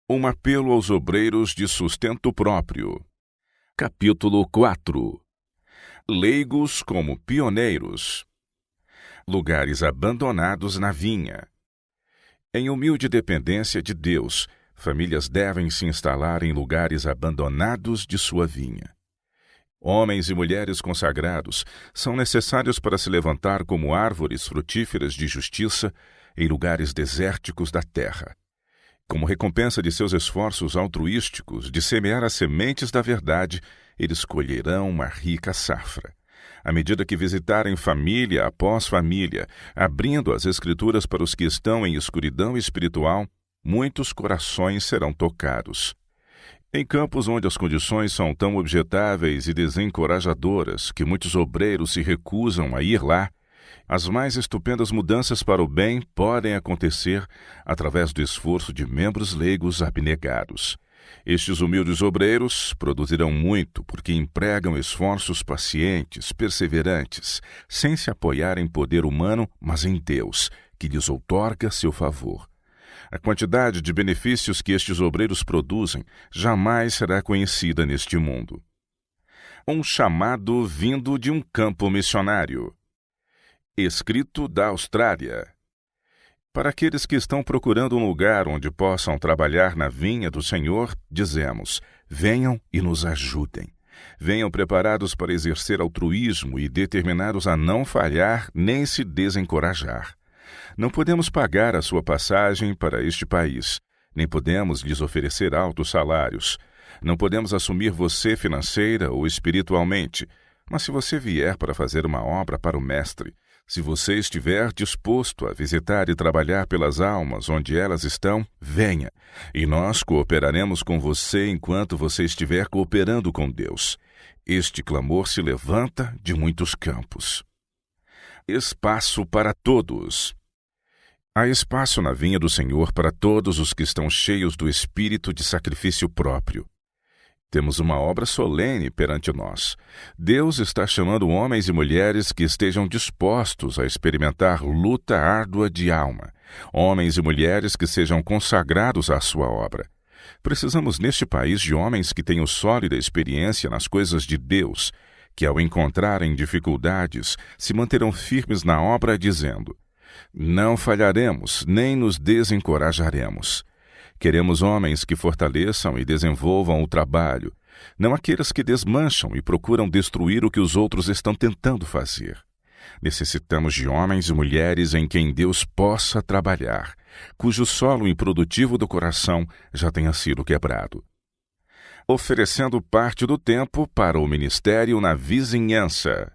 Um apelo aos obreiros de sustento próprio. Capítulo 4. Leigos como pioneiros. Lugares abandonados na vinha. Em humilde dependência de Deus, famílias devem se instalar em lugares abandonados de sua vinha. Homens e mulheres consagrados são necessários para se levantar como árvores frutíferas de justiça em lugares desérticos da terra. Como recompensa de seus esforços altruísticos de semear as sementes da verdade, eles colherão uma rica safra. À medida que visitarem família após família, abrindo as Escrituras para os que estão em escuridão espiritual, muitos corações serão tocados. Em campos onde as condições são tão objetáveis e desencorajadoras que muitos obreiros se recusam a ir lá, as mais estupendas mudanças para o bem podem acontecer através do esforço de membros leigos abnegados. Estes humildes obreiros produzirão muito porque empregam esforços pacientes, perseverantes, sem se apoiar em poder humano, mas em Deus, que lhes outorga seu favor. A quantidade de benefícios que estes obreiros produzem jamais será conhecida neste mundo. Um chamado vindo de um campo missionário. Escrito da Austrália. Para aqueles que estão procurando um lugar onde possam trabalhar na vinha do Senhor, dizemos: venham e nos ajudem. Venham preparados para exercer altruísmo e determinados a não falhar nem se desencorajar. Não podemos pagar a sua passagem para este país, nem podemos lhes oferecer altos salários. Não podemos assumir você financeira ou espiritualmente, mas se você vier para fazer uma obra para o Mestre, se você estiver disposto a visitar e trabalhar pelas almas onde elas estão, venha, e nós cooperaremos com você enquanto você estiver cooperando com Deus. Este clamor se levanta de muitos campos. Espaço para todos. Há espaço na vinha do Senhor para todos os que estão cheios do espírito de sacrifício próprio. Temos uma obra solene perante nós. Deus está chamando homens e mulheres que estejam dispostos a experimentar luta árdua de alma, homens e mulheres que sejam consagrados à sua obra. Precisamos neste país de homens que tenham sólida experiência nas coisas de Deus, que ao encontrarem dificuldades se manterão firmes na obra dizendo: não falharemos, nem nos desencorajaremos. Queremos homens que fortaleçam e desenvolvam o trabalho, não aqueles que desmancham e procuram destruir o que os outros estão tentando fazer. Necessitamos de homens e mulheres em quem Deus possa trabalhar, cujo solo improdutivo do coração já tenha sido quebrado. Oferecendo parte do tempo para o ministério na vizinhança.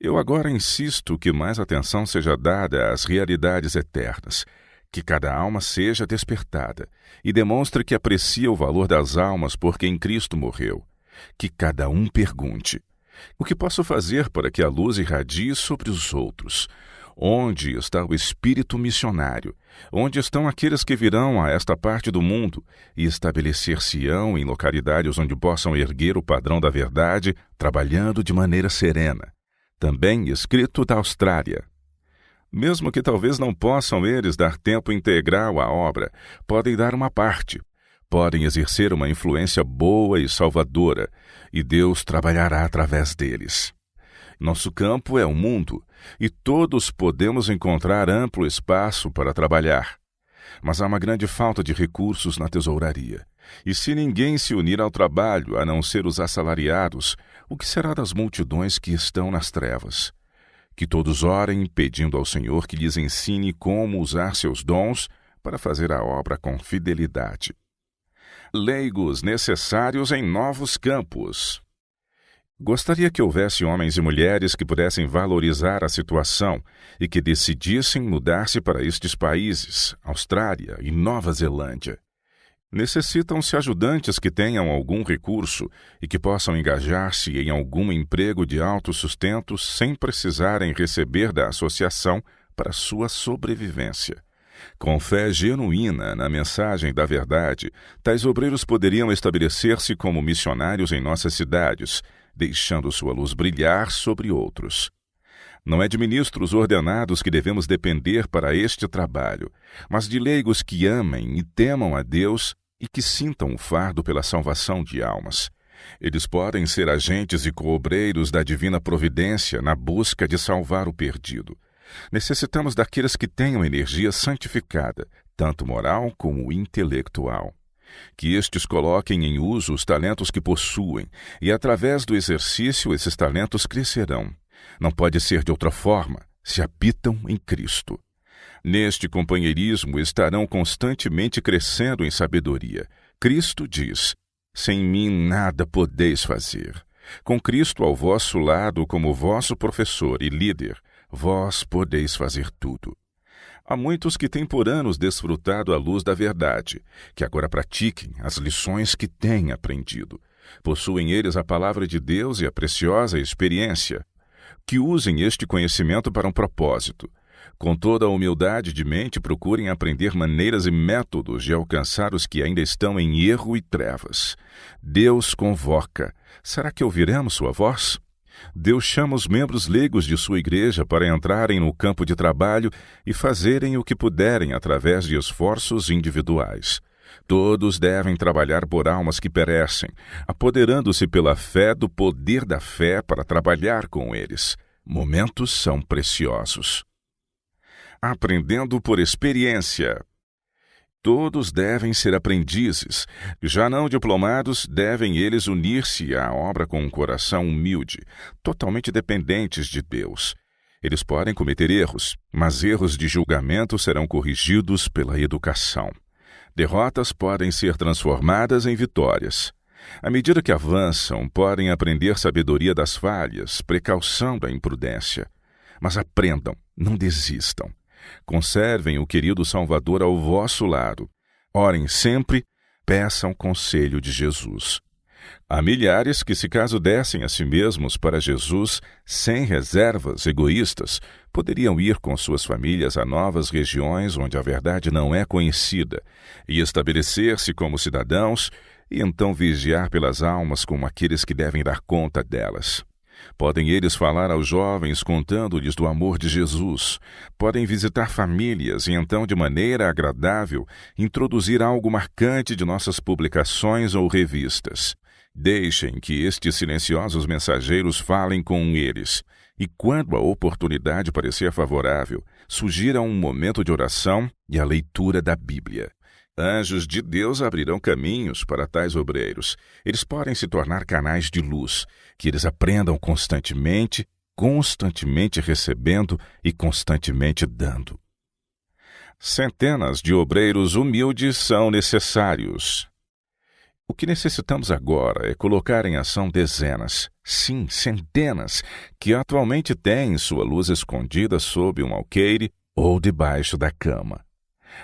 Eu agora insisto que mais atenção seja dada às realidades eternas, que cada alma seja despertada e demonstre que aprecia o valor das almas por quem Cristo morreu. Que cada um pergunte: o que posso fazer para que a luz irradie sobre os outros? Onde está o espírito missionário? Onde estão aqueles que virão a esta parte do mundo e estabelecer-se-ão em localidades onde possam erguer o padrão da verdade, trabalhando de maneira serena? Também escrito da Austrália. Mesmo que talvez não possam eles dar tempo integral à obra, podem dar uma parte, podem exercer uma influência boa e salvadora, e Deus trabalhará através deles. Nosso campo é o mundo, e todos podemos encontrar amplo espaço para trabalhar. Mas há uma grande falta de recursos na tesouraria, e se ninguém se unir ao trabalho, a não ser os assalariados, o que será das multidões que estão nas trevas? Que todos orem, pedindo ao Senhor que lhes ensine como usar seus dons para fazer a obra com fidelidade. Leigos necessários em novos campos. Gostaria que houvesse homens e mulheres que pudessem valorizar a situação e que decidissem mudar-se para estes países, Austrália e Nova Zelândia. Necessitam-se ajudantes que tenham algum recurso e que possam engajar-se em algum emprego de alto sustento sem precisarem receber da associação para sua sobrevivência. Com fé genuína na mensagem da verdade, tais obreiros poderiam estabelecer-se como missionários em nossas cidades, deixando sua luz brilhar sobre outros. Não é de ministros ordenados que devemos depender para este trabalho, mas de leigos que amem e temam a Deus e que sintam o fardo pela salvação de almas. Eles podem ser agentes e coobreiros da divina providência na busca de salvar o perdido. Necessitamos daqueles que tenham energia santificada, tanto moral como intelectual. Que estes coloquem em uso os talentos que possuem, e através do exercício esses talentos crescerão. Não pode ser de outra forma, se habitam em Cristo. Neste companheirismo estarão constantemente crescendo em sabedoria. Cristo diz: sem mim nada podeis fazer. Com Cristo ao vosso lado como vosso professor e líder, vós podeis fazer tudo. Há muitos que têm por anos desfrutado a luz da verdade, que agora pratiquem as lições que têm aprendido. Possuem eles a palavra de Deus e a preciosa experiência. Que usem este conhecimento para um propósito. Com toda a humildade de mente, procurem aprender maneiras e métodos de alcançar os que ainda estão em erro e trevas. Deus convoca. Será que ouviremos sua voz? Deus chama os membros leigos de sua igreja para entrarem no campo de trabalho e fazerem o que puderem através de esforços individuais. Todos devem trabalhar por almas que perecem, apoderando-se pela fé do poder da fé para trabalhar com eles. Momentos são preciosos. Aprendendo por experiência. Todos devem ser aprendizes. Já não diplomados, devem eles unir-se à obra com um coração humilde, totalmente dependentes de Deus. Eles podem cometer erros, mas erros de julgamento serão corrigidos pela educação. Derrotas podem ser transformadas em vitórias. À medida que avançam, podem aprender sabedoria das falhas, precaução da imprudência. Mas aprendam, não desistam. Conservem o querido Salvador ao vosso lado. Orem sempre, peçam conselho de Jesus. Há milhares que, se caso dessem a si mesmos para Jesus, sem reservas egoístas, poderiam ir com suas famílias a novas regiões onde a verdade não é conhecida, e estabelecer-se como cidadãos, e então vigiar pelas almas como aqueles que devem dar conta delas. Podem eles falar aos jovens contando-lhes do amor de Jesus. Podem visitar famílias e então, de maneira agradável, introduzir algo marcante de nossas publicações ou revistas. Deixem que estes silenciosos mensageiros falem com eles. E quando a oportunidade parecer favorável, sugira um momento de oração e a leitura da Bíblia. Anjos de Deus abrirão caminhos para tais obreiros. Eles podem se tornar canais de luz, que eles aprendam constantemente recebendo e constantemente dando. Centenas de obreiros humildes são necessários. O que necessitamos agora é colocar em ação dezenas, sim, centenas, que atualmente têm sua luz escondida sob um alqueire ou debaixo da cama.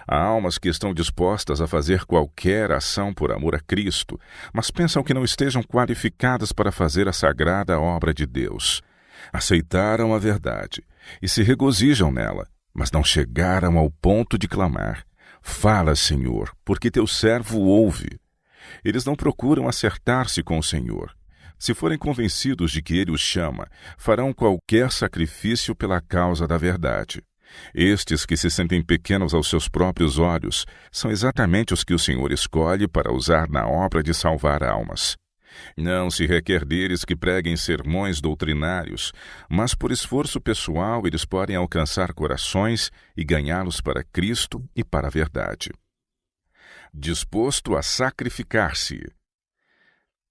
Há almas que estão dispostas a fazer qualquer ação por amor a Cristo, mas pensam que não estejam qualificadas para fazer a sagrada obra de Deus. Aceitaram a verdade e se regozijam nela, mas não chegaram ao ponto de clamar: fala, Senhor, porque teu servo ouve. Eles não procuram acertar-se com o Senhor. Se forem convencidos de que Ele os chama, farão qualquer sacrifício pela causa da verdade. Estes que se sentem pequenos aos seus próprios olhos são exatamente os que o Senhor escolhe para usar na obra de salvar almas. Não se requer deles que preguem sermões doutrinários, mas por esforço pessoal eles podem alcançar corações e ganhá-los para Cristo e para a verdade. Disposto a sacrificar-se.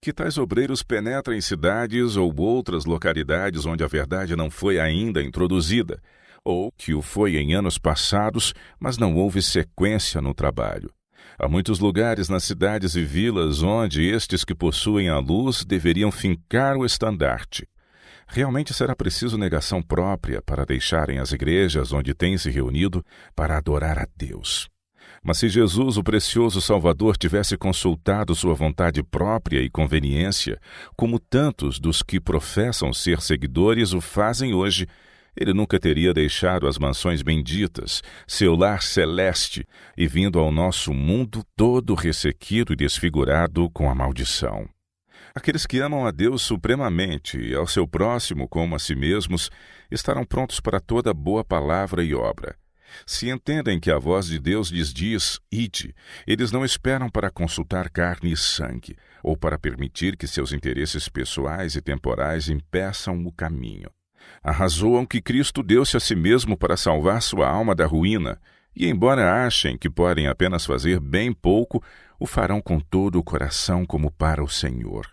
Que tais obreiros penetrem em cidades ou outras localidades onde a verdade não foi ainda introduzida, ou que o foi em anos passados, mas não houve sequência no trabalho. Há muitos lugares nas cidades e vilas onde estes que possuem a luz deveriam fincar o estandarte. Realmente será preciso negação própria para deixarem as igrejas onde têm se reunido para adorar a Deus. Mas se Jesus, o precioso Salvador, tivesse consultado sua vontade própria e conveniência, como tantos dos que professam ser seguidores o fazem hoje, Ele nunca teria deixado as mansões benditas, seu lar celeste, e vindo ao nosso mundo todo ressequido e desfigurado com a maldição. Aqueles que amam a Deus supremamente e ao seu próximo como a si mesmos estarão prontos para toda boa palavra e obra. Se entendem que a voz de Deus lhes diz, ide, eles não esperam para consultar carne e sangue, ou para permitir que seus interesses pessoais e temporais impeçam o caminho. Arrazoam que Cristo deu-se a si mesmo para salvar sua alma da ruína, e embora achem que podem apenas fazer bem pouco, o farão com todo o coração como para o Senhor.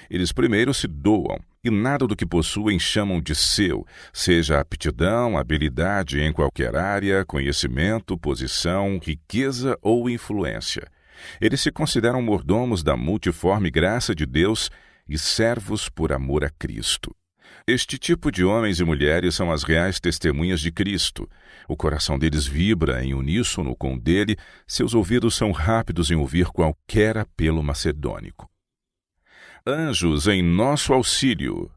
Eles primeiro se doam, e nada do que possuem chamam de seu, seja aptidão, habilidade em qualquer área, conhecimento, posição, riqueza ou influência. Eles se consideram mordomos da multiforme graça de Deus e servos por amor a Cristo. Este tipo de homens e mulheres são as reais testemunhas de Cristo. O coração deles vibra em uníssono com o dele, seus ouvidos são rápidos em ouvir qualquer apelo macedônico. Anjos em nosso auxílio.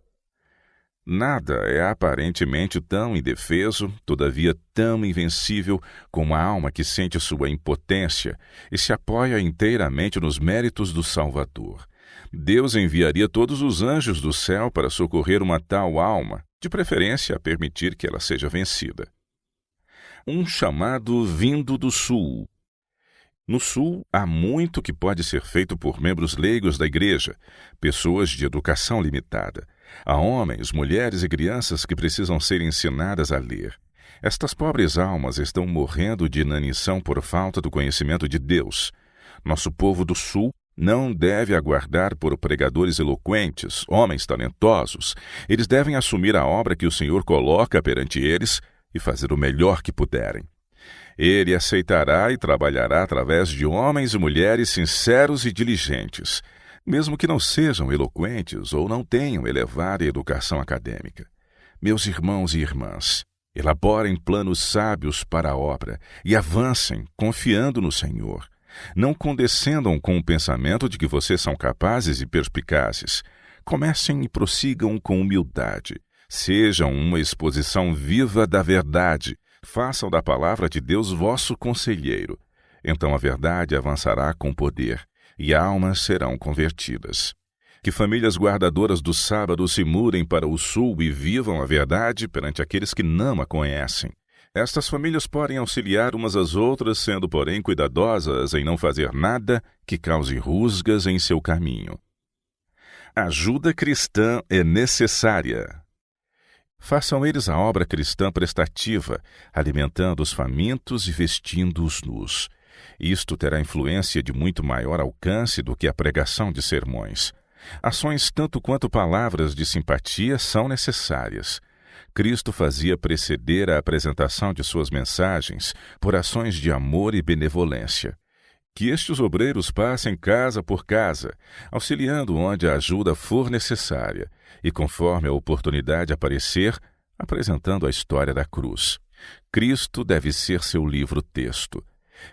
Nada é aparentemente tão indefeso, todavia tão invencível, como a alma que sente sua impotência e se apoia inteiramente nos méritos do Salvador. Deus enviaria todos os anjos do céu para socorrer uma tal alma, de preferência a permitir que ela seja vencida. Um chamado vindo do sul. No Sul, há muito que pode ser feito por membros leigos da Igreja, pessoas de educação limitada. Há homens, mulheres e crianças que precisam ser ensinadas a ler. Estas pobres almas estão morrendo de inanição por falta do conhecimento de Deus. Nosso povo do Sul não deve aguardar por pregadores eloquentes, homens talentosos. Eles devem assumir a obra que o Senhor coloca perante eles e fazer o melhor que puderem. Ele aceitará e trabalhará através de homens e mulheres sinceros e diligentes, mesmo que não sejam eloquentes ou não tenham elevada educação acadêmica. Meus irmãos e irmãs, elaborem planos sábios para a obra e avancem confiando no Senhor. Não condescendam com o pensamento de que vocês são capazes e perspicazes. Comecem e prossigam com humildade. Sejam uma exposição viva da verdade. Façam da palavra de Deus vosso conselheiro. Então a verdade avançará com poder, e almas serão convertidas. Que famílias guardadoras do sábado se mudem para o sul e vivam a verdade perante aqueles que não a conhecem. Estas famílias podem auxiliar umas às outras, sendo, porém, cuidadosas em não fazer nada que cause rusgas em seu caminho. Ajuda cristã é necessária. Façam eles a obra cristã prestativa, alimentando os famintos e vestindo os nus. Isto terá influência de muito maior alcance do que a pregação de sermões. Ações tanto quanto palavras de simpatia são necessárias. Cristo fazia preceder a apresentação de suas mensagens por ações de amor e benevolência. Que estes obreiros passem casa por casa, auxiliando onde a ajuda for necessária, e conforme a oportunidade aparecer, apresentando a história da cruz. Cristo deve ser seu livro-texto.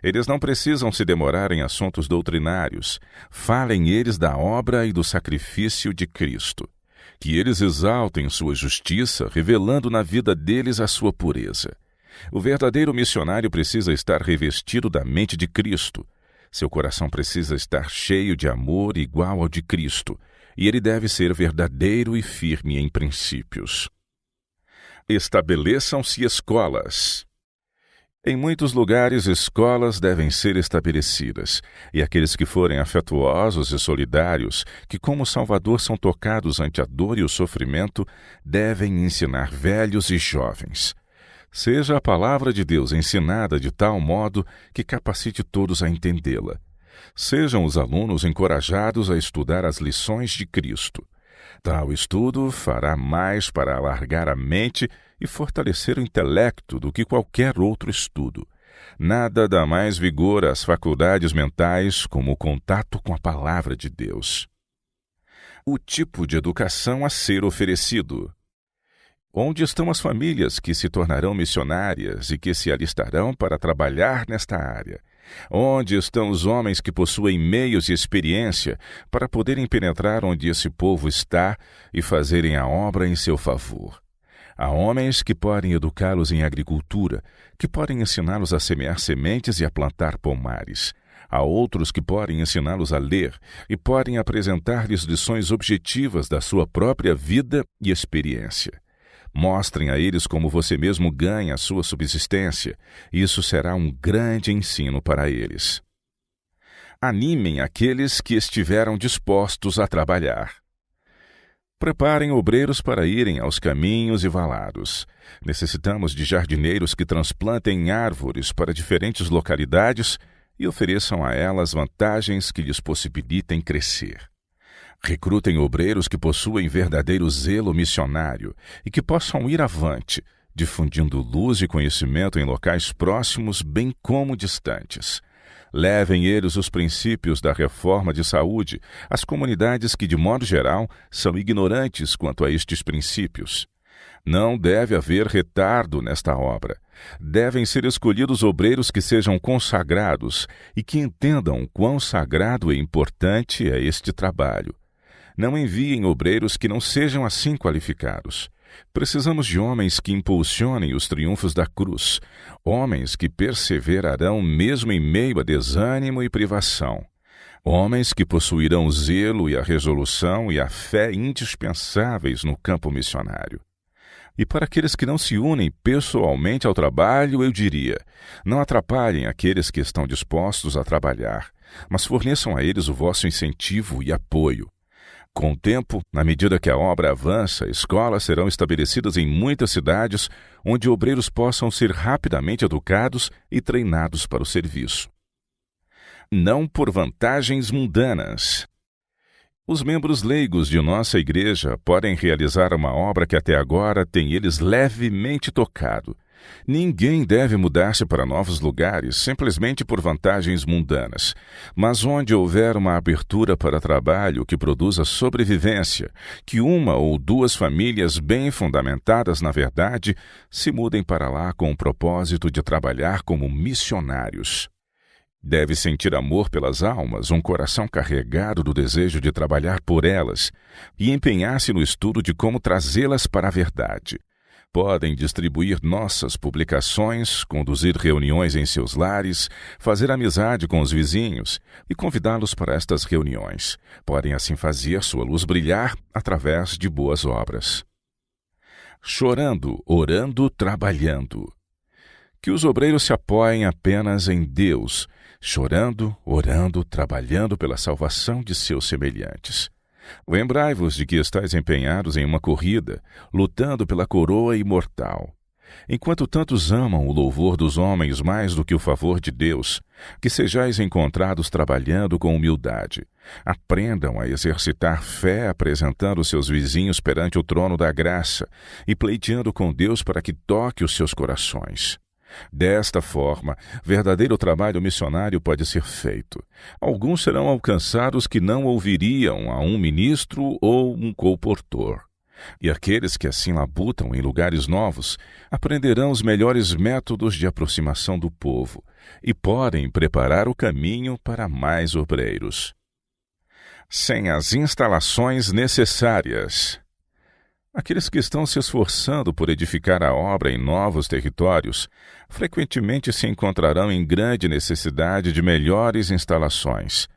Eles não precisam se demorar em assuntos doutrinários. Falem eles da obra e do sacrifício de Cristo. Que eles exaltem sua justiça, revelando na vida deles a sua pureza. O verdadeiro missionário precisa estar revestido da mente de Cristo. Seu coração precisa estar cheio de amor igual ao de Cristo, e ele deve ser verdadeiro e firme em princípios. Estabeleçam-se escolas. Em muitos lugares, escolas devem ser estabelecidas, e aqueles que forem afetuosos e solidários, que como Salvador são tocados ante a dor e o sofrimento, devem ensinar velhos e jovens. Seja a palavra de Deus ensinada de tal modo que capacite todos a entendê-la. Sejam os alunos encorajados a estudar as lições de Cristo. Tal estudo fará mais para alargar a mente e fortalecer o intelecto do que qualquer outro estudo. Nada dá mais vigor às faculdades mentais como o contato com a palavra de Deus. O tipo de educação a ser oferecido. Onde estão as famílias que se tornarão missionárias e que se alistarão para trabalhar nesta área? Onde estão os homens que possuem meios e experiência para poderem penetrar onde esse povo está e fazerem a obra em seu favor? Há homens que podem educá-los em agricultura, que podem ensiná-los a semear sementes e a plantar pomares. Há outros que podem ensiná-los a ler e podem apresentar-lhes lições objetivas da sua própria vida e experiência. Mostrem a eles como você mesmo ganha a sua subsistência. Isso será um grande ensino para eles. Animem aqueles que estiveram dispostos a trabalhar. Preparem obreiros para irem aos caminhos e valados. Necessitamos de jardineiros que transplantem árvores para diferentes localidades e ofereçam a elas vantagens que lhes possibilitem crescer. Recrutem obreiros que possuem verdadeiro zelo missionário e que possam ir avante, difundindo luz e conhecimento em locais próximos bem como distantes. Levem eles os princípios da reforma de saúde às comunidades que, de modo geral, são ignorantes quanto a estes princípios. Não deve haver retardo nesta obra. Devem ser escolhidos obreiros que sejam consagrados e que entendam quão sagrado e importante é este trabalho. Não enviem obreiros que não sejam assim qualificados. Precisamos de homens que impulsionem os triunfos da cruz, homens que perseverarão mesmo em meio a desânimo e privação, homens que possuirão o zelo e a resolução e a fé indispensáveis no campo missionário. E para aqueles que não se unem pessoalmente ao trabalho, eu diria: não atrapalhem aqueles que estão dispostos a trabalhar, mas forneçam a eles o vosso incentivo e apoio. Com o tempo, na medida que a obra avança, escolas serão estabelecidas em muitas cidades, onde obreiros possam ser rapidamente educados e treinados para o serviço. Não por vantagens mundanas. Os membros leigos de nossa igreja podem realizar uma obra que até agora tem eles levemente tocado. Ninguém deve mudar-se para novos lugares simplesmente por vantagens mundanas, mas onde houver uma abertura para trabalho que produza sobrevivência, que uma ou duas famílias bem fundamentadas na verdade se mudem para lá com o propósito de trabalhar como missionários. Deve sentir amor pelas almas, um coração carregado do desejo de trabalhar por elas e empenhar-se no estudo de como trazê-las para a verdade. Podem distribuir nossas publicações, conduzir reuniões em seus lares, fazer amizade com os vizinhos e convidá-los para estas reuniões. Podem assim fazer sua luz brilhar através de boas obras. Chorando, orando, trabalhando. Que os obreiros se apoiem apenas em Deus, chorando, orando, trabalhando pela salvação de seus semelhantes. Lembrai-vos de que estáis empenhados em uma corrida, lutando pela coroa imortal. Enquanto tantos amam o louvor dos homens mais do que o favor de Deus, que sejais encontrados trabalhando com humildade. Aprendam a exercitar fé apresentando seus vizinhos perante o trono da graça e pleiteando com Deus para que toque os seus corações. Desta forma, verdadeiro trabalho missionário pode ser feito. Alguns serão alcançados que não ouviriam a um ministro ou um colportor. E aqueles que assim labutam em lugares novos aprenderão os melhores métodos de aproximação do povo e podem preparar o caminho para mais obreiros. Sem as instalações necessárias. Aqueles que estão se esforçando por edificar a obra em novos territórios frequentemente se encontrarão em grande necessidade de melhores instalações.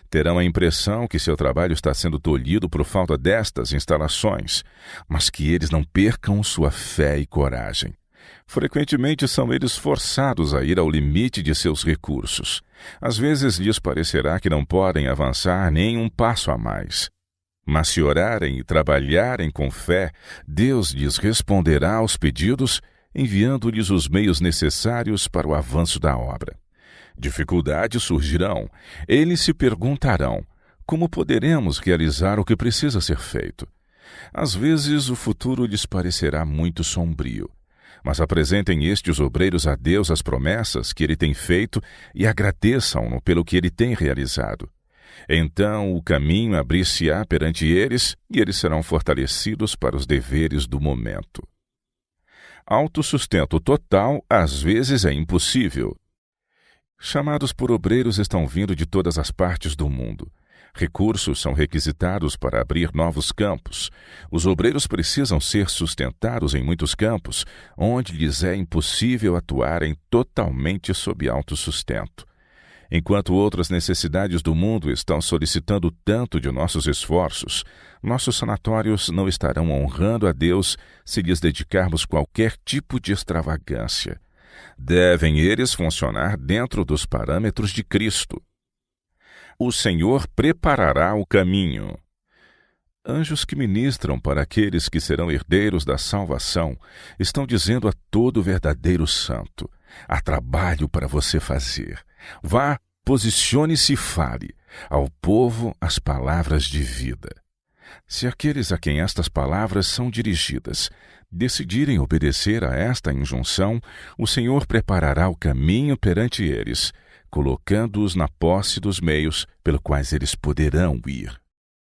Terão a impressão que seu trabalho está sendo tolhido por falta destas instalações, mas que eles não percam sua fé e coragem. Frequentemente são eles forçados a ir ao limite de seus recursos. Às vezes lhes parecerá que não podem avançar nem um passo a mais. Mas se orarem e trabalharem com fé, Deus lhes responderá aos pedidos, enviando-lhes os meios necessários para o avanço da obra. Dificuldades surgirão. Eles se perguntarão: como poderemos realizar o que precisa ser feito? Às vezes o futuro lhes parecerá muito sombrio. Mas apresentem estes obreiros a Deus as promessas que Ele tem feito e agradeçam-no pelo que Ele tem realizado. Então o caminho abrir-se-á perante eles e eles serão fortalecidos para os deveres do momento. Autossustento total às vezes é impossível. Chamados por obreiros estão vindo de todas as partes do mundo. Recursos são requisitados para abrir novos campos. Os obreiros precisam ser sustentados em muitos campos, onde lhes é impossível atuarem totalmente sob autossustento. Enquanto outras necessidades do mundo estão solicitando tanto de nossos esforços, nossos sanatórios não estarão honrando a Deus se lhes dedicarmos qualquer tipo de extravagância. Devem eles funcionar dentro dos parâmetros de Cristo. O Senhor preparará o caminho. Anjos que ministram para aqueles que serão herdeiros da salvação estão dizendo a todo verdadeiro santo: há trabalho para você fazer. Vá, posicione-se e fale ao povo as palavras de vida. Se aqueles a quem estas palavras são dirigidas decidirem obedecer a esta injunção, o Senhor preparará o caminho perante eles, colocando-os na posse dos meios pelos quais eles poderão ir.